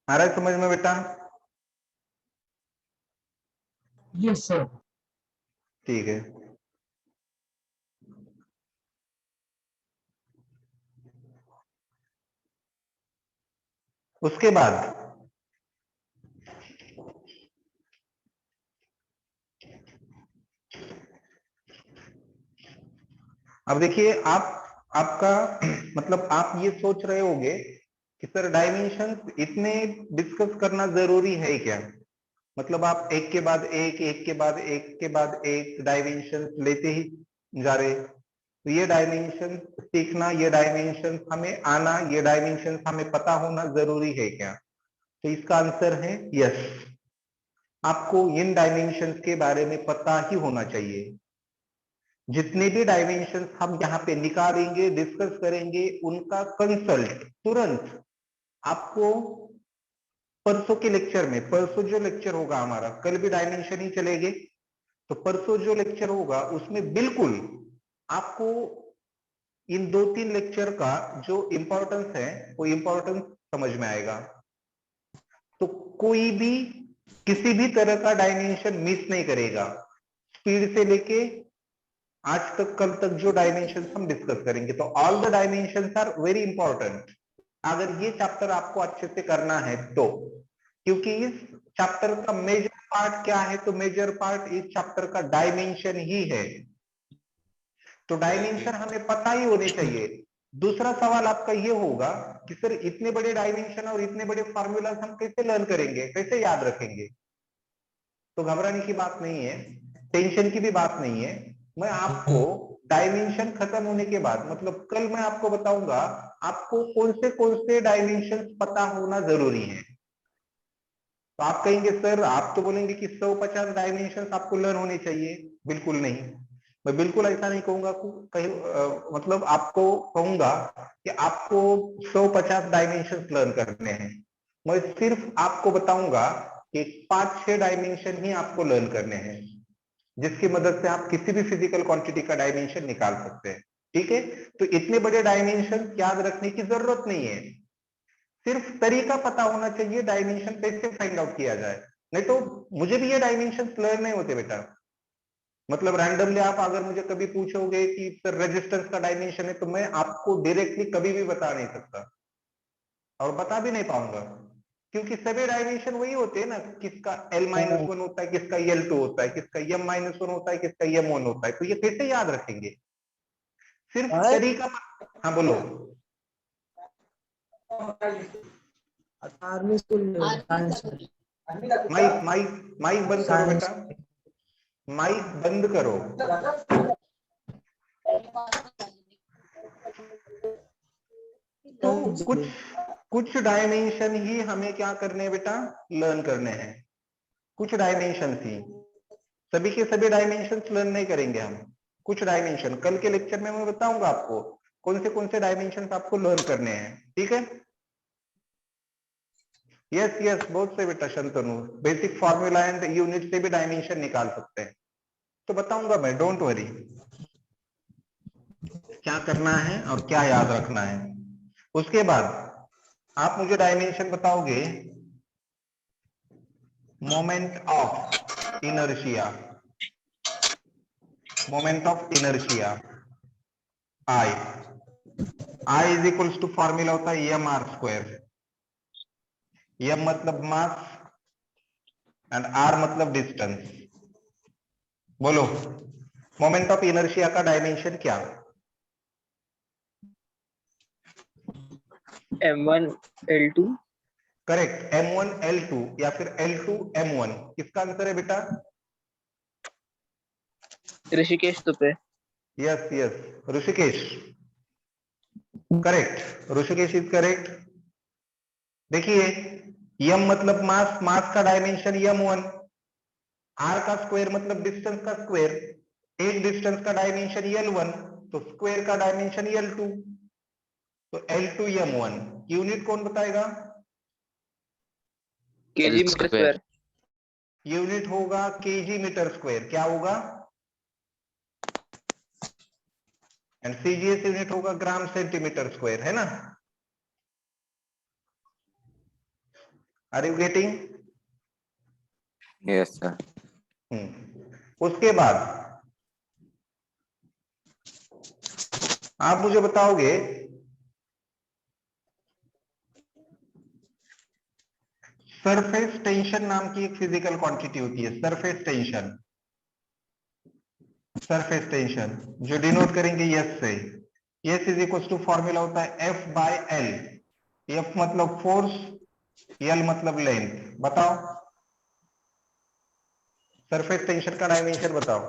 आ रहा है समझ में बेटा? Yes sir. ठीक है, उसके बाद अब देखिए आपका मतलब आप ये सोच रहे होंगे कि सर डायमेंशन इतने डिस्कस करना जरूरी है क्या? मतलब आप एक के बाद एक, एक के बाद एक के बाद एक डायमेंशन लेते ही जा रहे। तो ये डायमेंशन सीखना, ये डायमेंशन हमें आना, ये डायमेंशन हमें पता होना जरूरी है क्या? तो इसका आंसर है यस, आपको इन डायमेंशंस के बारे में पता ही होना चाहिए। जितने भी डायमेंशंस हम यहाँ पे निकालेंगे, डिस्कस करेंगे, उनका कंसल्ट तुरंत आपको परसों के लेक्चर में, परसों जो लेक्चर होगा हमारा, कल भी डायमेंशन ही चलेंगे, तो परसों जो लेक्चर होगा उसमें बिल्कुल आपको इन 2-3 लेक्चर का जो इंपॉर्टेंस है वो इंपॉर्टेंस समझ में आएगा। तो कोई भी किसी भी तरह का डायमेंशन मिस नहीं करेगा, स्पीड से लेके आज तक कल तक जो डायमेंशन हम डिस्कस करेंगे, तो all the dimensions are very important अगर ये चैप्टर आपको अच्छे से करना है तो। क्योंकि इस चैप्टर का मेजर पार्ट क्या है? तो मेजर पार्ट इस चैप्टर का डायमेंशन ही है। तो डायमेंशन हमें पता ही होने चाहिए। दूसरा सवाल आपका ये होगा कि सर इतने बड़े डायमेंशन और इतने बड़े फार्मूलाज हम कैसे लर्न करेंगे, कैसे याद रखेंगे? तो घबराने की बात नहीं है, टेंशन की भी बात नहीं है। मैं आपको डायमेंशन खत्म होने के बाद, मतलब कल मैं आपको बताऊंगा आपको कौन से डायमेंशन पता होना जरूरी है। तो आप कहेंगे सर, आप तो बोलेंगे कि 150 डायमेंशन आपको लर्न होने चाहिए। बिल्कुल नहीं, मैं बिल्कुल ऐसा नहीं कहूंगा। मतलब आपको कहूंगा कि आपको 150 डायमेंशन लर्न करने हैं। मैं सिर्फ आपको बताऊंगा कि 5-6 डायमेंशन ही आपको लर्न करने हैं, जिसकी मदद से आप किसी भी फिजिकल क्वांटिटी का डायमेंशन निकाल सकते हैं। ठीक है, तो इतने बड़े डायमेंशन याद रखने की जरूरत नहीं है, सिर्फ तरीका पता होना चाहिए डायमेंशन कैसे फाइंड आउट किया जाए। नहीं तो मुझे भी ये डायमेंशन लर्न नहीं होते बेटा। मतलब रैंडमली आप अगर मुझे कभी पूछोगे कि सर रेजिस्टेंस का डायमेंशन है, तो मैं आपको डायरेक्टली कभी भी बता नहीं सकता और बता भी नहीं पाऊंगा, क्योंकि सभी डायमेंशन वही होते हैं ना, किसका L-1 होता है, किसका L2 होता है, किसका M-1 होता है, किसका M1 होता है। तो ये कैसे याद रखेंगे? सिर्फ तरीका। हाँ बोलो। आर्मी स्कूल में साइंस माइक माइक माइक बंद करो बेटा, माइक बंद करो। तो कुछ डायमेंशन ही हमें क्या करने हैं बेटा, लर्न करने हैं, कुछ डायमेंशन ही, सभी के सभी डायमेंशन लर्न नहीं करेंगे हम, कुछ डायमेंशन कल के लेक्चर में मैं बताऊंगा आपको कौन से डायमेंशन आपको लर्न करने हैं, ठीक है। यस यस, बहुत से बेटा Shantanu, basic formula and unit से भी डायमेंशन निकाल सकते हैं, तो बताऊंगा मैं, डोंट वरी, क्या करना है और क्या याद रखना है। उसके बाद आप मुझे डायमेंशन बताओगे moment of inertia, moment of inertia I is equals to formula होता है एम आर स्क्वायर, एम मतलब मास एंड आर मतलब डिस्टेंस। बोलो मोमेंट ऑफ इनर्शिया का डायमेंशन क्या? m1 l2। Correct, m1 l2 या फिर l2 m1, किसका आंसर है बेटा? Rishikesh Tupe. Yes yes, Rishikesh correct, Rishikesh is correct. देखिए यम मतलब मास, मास का डायमेंशन m1, आर का स्क्वायर मतलब डिस्टेंस का स्क्वायर, एक डिस्टेंस का डायमेंशन l1, तो स्क्वायर का डायमेंशन l2, तो l2 m1, यूनिट कौन बताएगा? Kg metre square. यूनिट होगा केजी मीटर स्क्वायर, क्या होगा? एंड सीजीएस यूनिट होगा ग्राम सेंटीमीटर स्क्वायर, है ना? Are you getting? Yes sir. उसके बाद आप मुझे बताओगे सरफेस टेंशन नाम की एक फिजिकल क्वांटिटी होती है, सरफेस टेंशन, सरफेस टेंशन जो डिनोट करेंगे यस से, S is equal to formula होता है एफ बाय एल, एफ मतलब फोर्स, एल मतलब लेंथ। बताओ सरफेस टेंशन का डायमेंशन बताओ।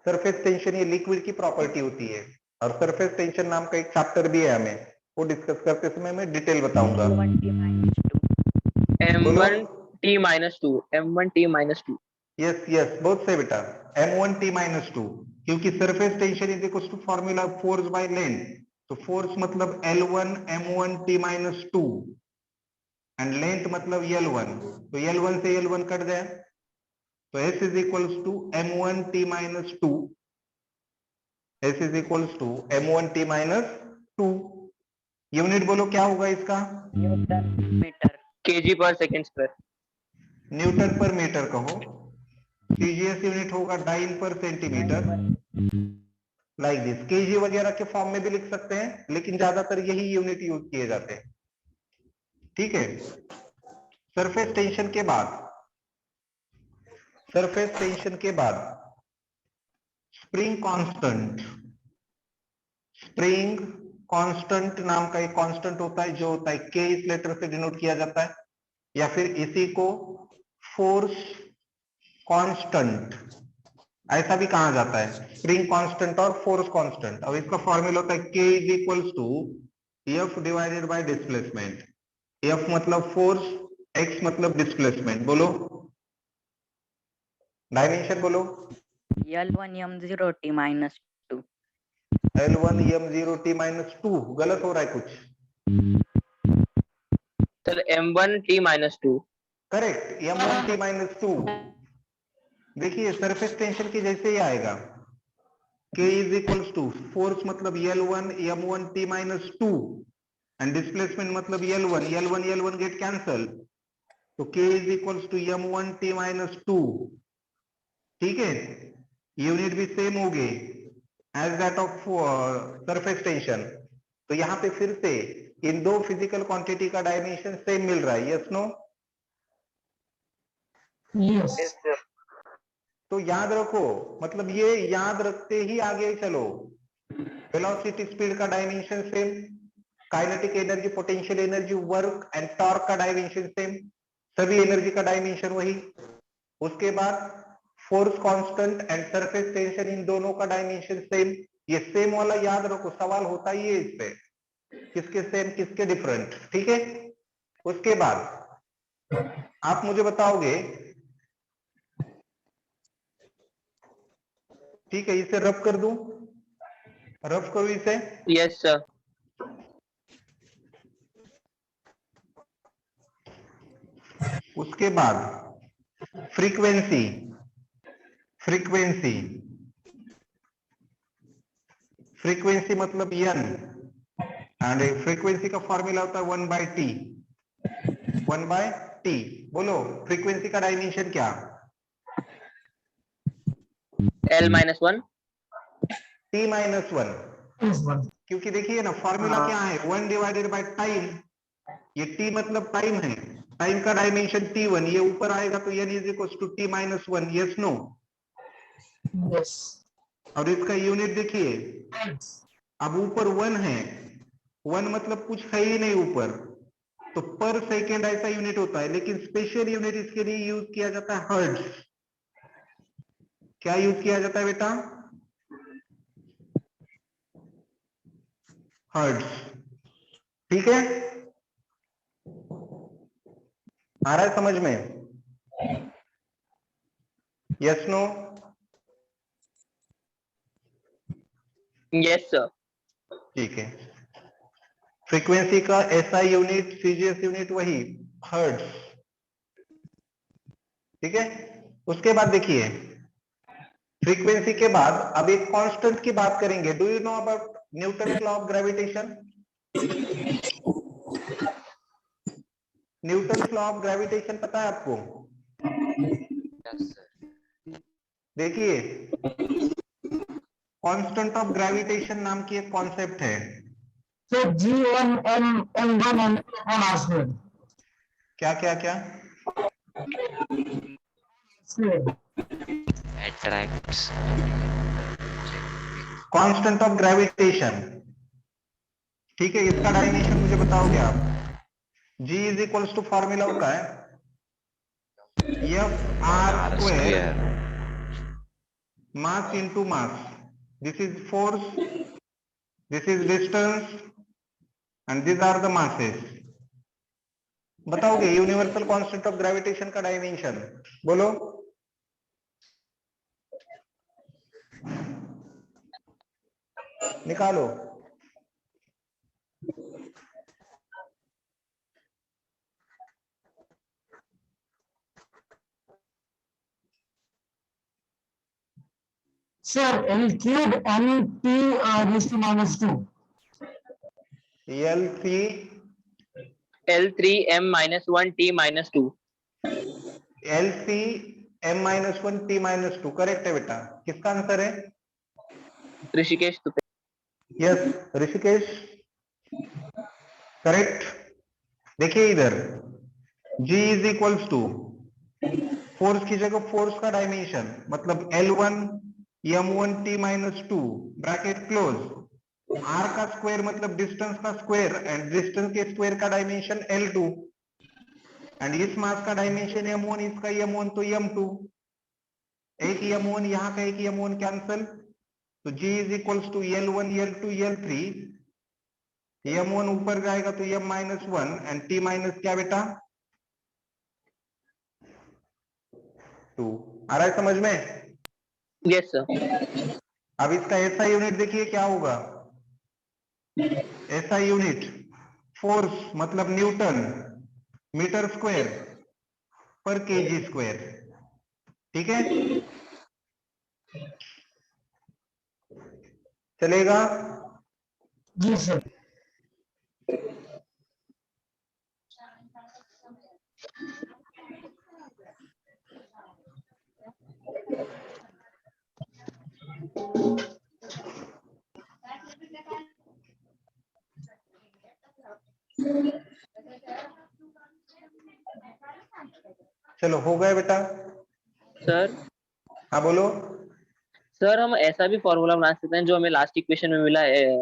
सरफेस टेंशन ये लिक्विड की प्रॉपर्टी होती है और सरफेस टेंशन नाम का एक चैप्टर भी है, हमें वो डिस्कस करते समय मैं डिटेल बताऊंगा। m1 t minus 2 m1 t minus 2। Yes yes, बहुत सही बेटा, m1t-2, क्योंकि surface tension is equal to formula force by length, तो फोर्स मतलब L1 m1t-2 एंड लेंथ मतलब L1, तो L1 से L1 कट जाए, तो S is equal to m1t-2, S is equal to m1t-2, unit बोलो क्या होगा इसका? Newton metre. केजी पर सेकंड स्क्वायर। न्यूटन पर मीटर कहो, सीजीएस यूनिट होगा डाइन पर सेंटीमीटर, लाइक दिस, केजी वगैरह के फॉर्म में भी लिख सकते हैं, लेकिन ज्यादातर यही यूनिट यूज किए जाते हैं, ठीक है। सरफेस टेंशन के बाद, सरफेस टेंशन के बाद स्प्रिंग कांस्टेंट, स्प्रिंग कांस्टेंट नाम का एक कांस्टेंट होता है जो होता है के, इस लेटर से डिनोट किया जाता है, या फिर इसी को फोर्स कांस्टेंट ऐसा भी कहा जाता है, स्प्रिंग कांस्टेंट और फोर्स कांस्टेंट। अब इसका फॉर्मूला होता है K is equals to F divided by displacement, F मतलब फोर्स, एक्स मतलब डिस्प्लेसमेंट। बोलो डायमेंशन बोलो। L1 m0 t minus 2। L1 m0 t-2, गलत हो रहा है कुछ? Sir m1 t minus 2। Correct, m1 t-2। देखिए सरफेस टेंशन की जैसे ही आएगा, k is equals to force मतलब L1 m1 t-2 and displacement मतलब L1, L1 गेट कैंसल, तो k is equals to m1 t-2, ठीक है। यूनिट भी सेम हो गए as that of surface tension, तो यहाँ पे फिर से इन दो फिजिकल क्वांटिटी का डायमेंशन सेम मिल रहा है, यस नो? Yes. तो याद रखो, मतलब ये याद रखते ही आगे चलो, वेलोसिटी स्पीड का dimension same, kinetic energy, potential energy, work and torque का डायमेंशन सेम, सभी एनर्जी का डायमेंशन वही। उसके बाद force constant and surface tension, इन दोनों का डायमेंशन सेम, ये सेम वाला याद रखो, सवाल होता ही है इस पे। किसके सेम किसके डिफरेंट, ठीक है। उसके बाद आप मुझे बताओगे, ठीक है, इसे रफ कर दूं, रफ करो इसे। Yes, sir. उसके बाद फ्रीक्वेंसी, फ्रीक्वेंसी, फ्रीक्वेंसी मतलब n, एंड फ्रीक्वेंसी का फॉर्मूला होता है 1/t, 1/t। बोलो फ्रीक्वेंसी का डायमेंशन क्या? L-1. t-1, Is one. क्योंकि देखिए ना फॉर्मूला क्या है, 1 डिवाइडेड बाय टाइम। ये t मतलब टाइम है, टाइम का डायमेंशन t1, ये ऊपर आएगा तो n is equal to t-1, yes no. Yes. और इसका यूनिट देखिए, Thanks. अब ऊपर 1 है, 1 मतलब कुछ है ही नहीं ऊपर, तो पर सेकेंड ऐसा यूनिट होता है, लेकिन स्पेशल यूनिट इसके लिए यूज किया जाता है हर्ट्ज। क्या यूज किया जाता है बेटा? हर्ट्ज, ठीक है। आ रहा है समझ में? Yes no? Yes, sir. ठीक है। फ्रीक्वेंसी का एसआई यूनिट, सीजीएस यूनिट वही हर्ट्ज, ठीक है। उसके बाद देखिए, फ्रीक्वेंसी के बाद अब एक कांस्टेंट की बात करेंगे। Do you know about Newton law of gravitation? Newton law of gravitation पता है आपको? देखिए, कांस्टेंट ऑफ ग्रेविटेशन नाम की एक कॉन्सेप्ट है। So G1 M1 and R squared. क्या क्या क्या? Squared. कांस्टेंट ऑफ ग्रेविटेशन, ठीक है। इसका डायमेंशन मुझे बताओगे आप? G is equals to formula होता है F R square mass into mass. This is force, this is distance and this are the masses. बताओगे यूनिवर्सल कांस्टेंट ऑफ ग्रेविटेशन का डायमेंशन? बोलो। निकालो। Sir, L cube N T raised to -2. L3 L3M-1 T-2. L3 M-1 T-2, correct है बेटा। किसका answer है? Rishikesh Tupe. Yes Rishikesh, correct. देखिए इधर G is equals to force की जगह फोर्स का डायमेंशन मतलब L1 M1 T-2 bracket close, R का स्क्वायर मतलब डिस्टेंस का स्क्वायर एंड डिस्टेंस के स्क्वायर का डायमेंशन L2 एंड इस मास का डायमेंशन M1, इसका M1 तो M2, एक M1 यहाँ का एक M1 कैंसल, तो G is equals to L1 L2 L3, M1 ऊपर जाएगा तो M-1 एंड T माइनस क्या बेटा 2। आ रहा है समझ में? Yes, sir. अब इसका SI यूनिट देखिए क्या होगा। SI यूनिट फोर्स मतलब न्यूटन मीटर स्क्वायर पर केजी स्क्वायर, ठीक है। चलेगा? Yes, sir. चलो हो गए बेटा। सर हाँ बोलो। सर हम ऐसा भी फॉर्मूला बना सकते हैं जो हमें लास्ट इक्वेशन में मिला है,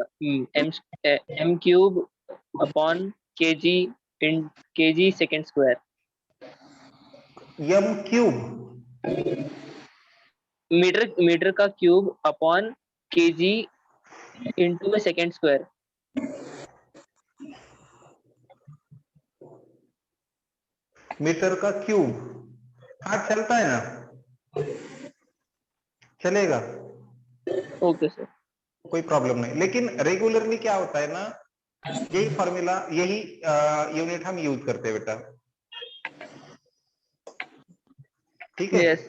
m cube upon KG in KG second square. M cube metre का क्यूब अपॉन केजी इंटू में सेकेंड स्क्वायर. मीटर का क्यूब। हाँ चलता है ना, चलेगा, ओके सर। कोई प्रॉब्लम नहीं। लेकिन रेगुलरली क्या होता है ना, यही फॉर्मूला, यही यूनिट हम यूज करते हैं बेटा, ठीक है। यस।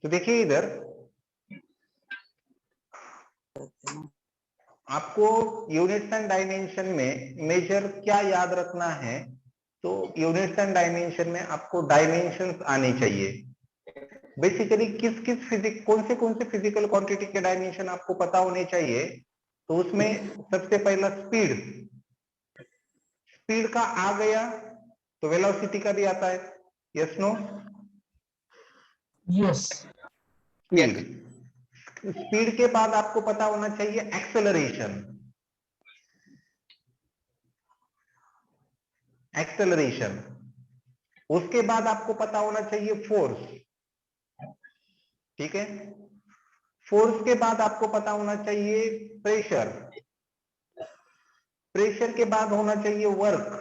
तो देखिए इधर आपको यूनिट्स एंड डायमेंशन में मेजर क्या याद रखना है, तो यूनिट्स एंड डायमेंशन में आपको डायमेंशंस आने चाहिए। बेसिकली किस किस कौन से फिजिकल क्वांटिटी के डायमेंशन आपको पता होने चाहिए, तो उसमें सबसे पहला स्पीड, स्पीड का आ गया तो वेलोसिटी का भी आता है, yes no? Yes. Speed, speed के बाद आपको पता होना चाहिए एक्सेलरेशन, एक्सेलरेशन। उसके बाद आपको पता होना चाहिए फोर्स, ठीक है। फोर्स के बाद आपको पता होना चाहिए प्रेशर, प्रेशर के बाद होना चाहिए वर्क,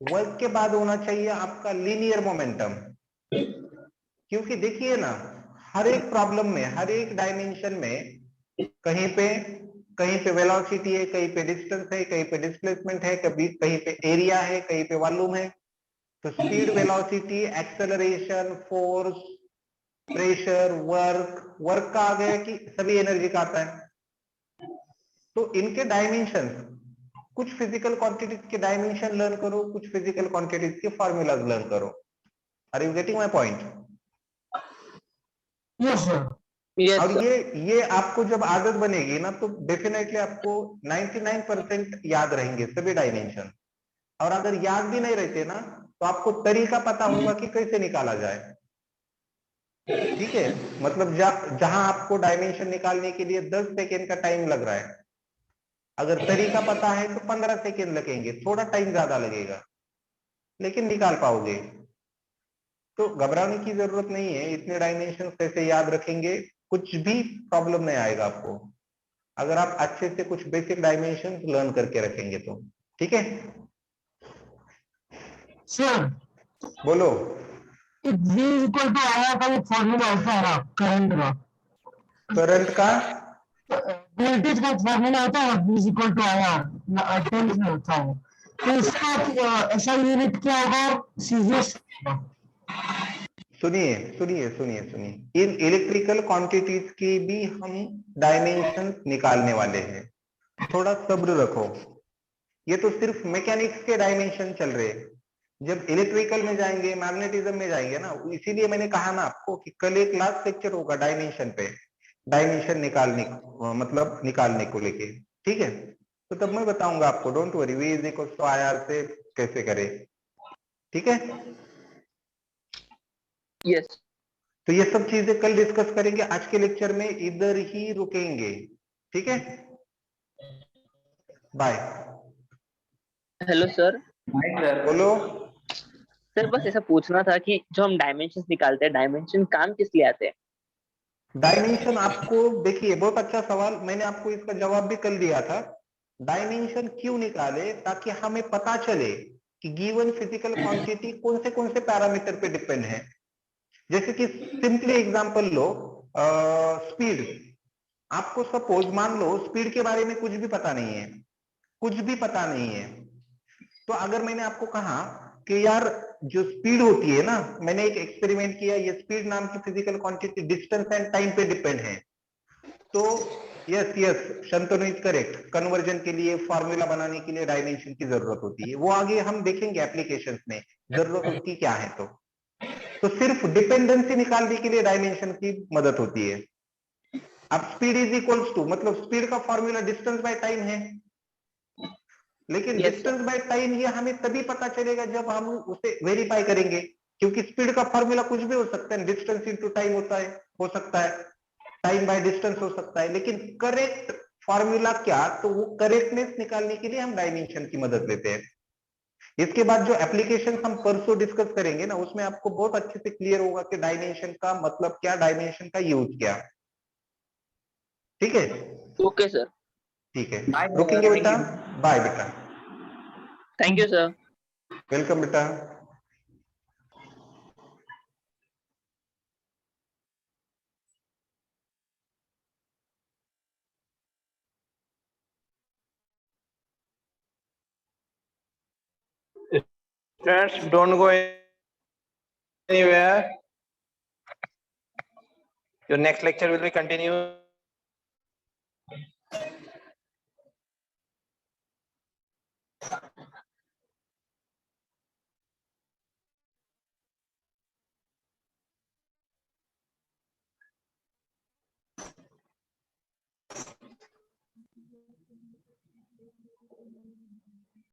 वर्क के बाद होना चाहिए आपका लीनियर मोमेंटम। क्योंकि देखिए ना, हर एक प्रॉब्लम में, हर एक डायमेंशन में कहीं पे वेलोसिटी है, कहीं पे डिस्टेंस है, कहीं पे डिस्प्लेसमेंट है, कहीं पे एरिया है, कहीं पे वॉल्यूम है। तो speed, velocity, acceleration, force, pressure, work, work का आ गया कि सभी एनर्जी का आता है। तो इनके डायमेंशन, कुछ फिजिकल क्वांटिटीज के डायमेंशन लर्न करो, कुछ फिजिकल क्वांटिटीज के फॉर्मूलाज लर्न करो। Are you getting my point? Yes sir. Yes और सर। ये आपको जब आदत बनेगी ना, तो डेफिनेटली आपको 99% याद रहेंगे सभी डायमेंशन। और अगर याद भी नहीं रहते ना, तो आपको तरीका पता होगा कि कैसे निकाला जाए, ठीक है। मतलब जहां आपको डायमेंशन निकालने के लिए 10 सेकेंड का टाइम लग रहा है, अगर तरीका पता है तो 15 सेकेंड लगेंगे, थोड़ा टाइम ज्यादा लगेगा, लेकिन निकाल पाओगे। तो घबराने की जरूरत नहीं है, इतने डायमेंशन कैसे याद रखेंगे, कुछ भी प्रॉब्लम नहीं आएगा आपको, अगर आप अच्छे से कुछ बेसिक डायमेंशन लर्न करके रखेंगे तो, ठीक है। सर, बोलो। V इक्वल टू आया का एक फॉर्मूला होता है ना करंट का, करंट का वोल्टेज का फॉर्मूला होता है V इक्वल टू आया, टेंस में होता है। तो इसका ऐसा यूनिट क्या होगा, सीजीएस? सुनिए सुनिए सुनिए सुनिए, इन इलेक्ट्रिकल क्वांटिटीज की भी हम डायमेंशन निकालने वाले हैं, थोड़ा सब्र रखो। ये तो सिर्फ मैकेनिक्स के डायमेंशन चल रहे हैं, जब इलेक्ट्रिकल में जाएंगे, मैग्नेटिज्म में जाएंगे ना, इसीलिए मैंने कहा ना आपको कि कल एक लास्ट लेक्चर होगा डायमेंशन पे, डायमेंशन निकालने मतलब निकालने को लेके, ठीक है। तो तब मैं बताऊंगा आपको, don't worry, V is equal to IR से कैसे करें, ठीक है। यस। तो ये सब चीजें कल डिस्कस करेंगे, आज के लेक्चर में इधर ही रुकेंगे, ठीक है। बाय। Hello sir. बोलो। सर बस ऐसा पूछना था कि जो हम डायमेंशन निकालते हैं, डायमेंशन काम किस लिए आते हैं? डायमेंशन आपको, देखिए बहुत अच्छा सवाल, मैंने आपको इसका जवाब भी कल दिया था। डायमेंशन क्यों निकाले, ताकि हमें पता चले कि गिवन फिजिकल क्वांटिटी कौन से पैरामीटर पे डिपेंड है। जैसे कि सिंपली एग्जांपल लो, स्पीड। आपको सपोज मान लो स्पीड के बारे में कुछ भी पता नहीं है, कुछ भी पता नहीं है, तो अगर मैंने आपको कहा कि यार जो स्पीड होती है ना, मैंने एक एक्सपेरिमेंट किया, ये स्पीड नाम की physical quantity distance and time पे डिपेंड है, तो yes yes Shantanu is correct, conversion के लिए, फॉर्मूला बनाने के लिए डायमेंशन की जरूरत होती है, वो आगे हम देखेंगे एप्लीकेशंस में जरूरत उसकी क्या है। तो सिर्फ डिपेंडेंसी निकालने के लिए डायमेंशन की मदद होती है। अब स्पीड इज इक्वल्स टू, मतलब स्पीड का फॉर्मूला डिस्टेंस बाय टाइम है, लेकिन Yes, डिस्टेंस बाय टाइम ये हमें तभी पता चलेगा जब हम उसे वेरीफाई करेंगे, क्योंकि स्पीड का फॉर्मूला कुछ भी हो सकता है, डिस्टेंस इनटू टाइम होता है, हो सकता है, टाइम बाय डिस्टेंस हो सकता है, लेकिन करेक्ट फॉर्मूला क्या, तो वो करेक्टनेस निकालने के लिए हम डायमेंशन की मदद लेते हैं। इसके बाद जो एप्लीकेशन हम परसों डिस्कस करेंगे ना, उसमें आपको बहुत अच्छे से क्लियर होगा कि डायमेंशन का मतलब क्या, डायमेंशन का यूज क्या, ठीक है। Okay sir. ठीक है, रुकेंगे बेटा, बाय बेटा। Thank you sir. वेलकम बेटा। Students, don't go anywhere. Your next lecture will be continued.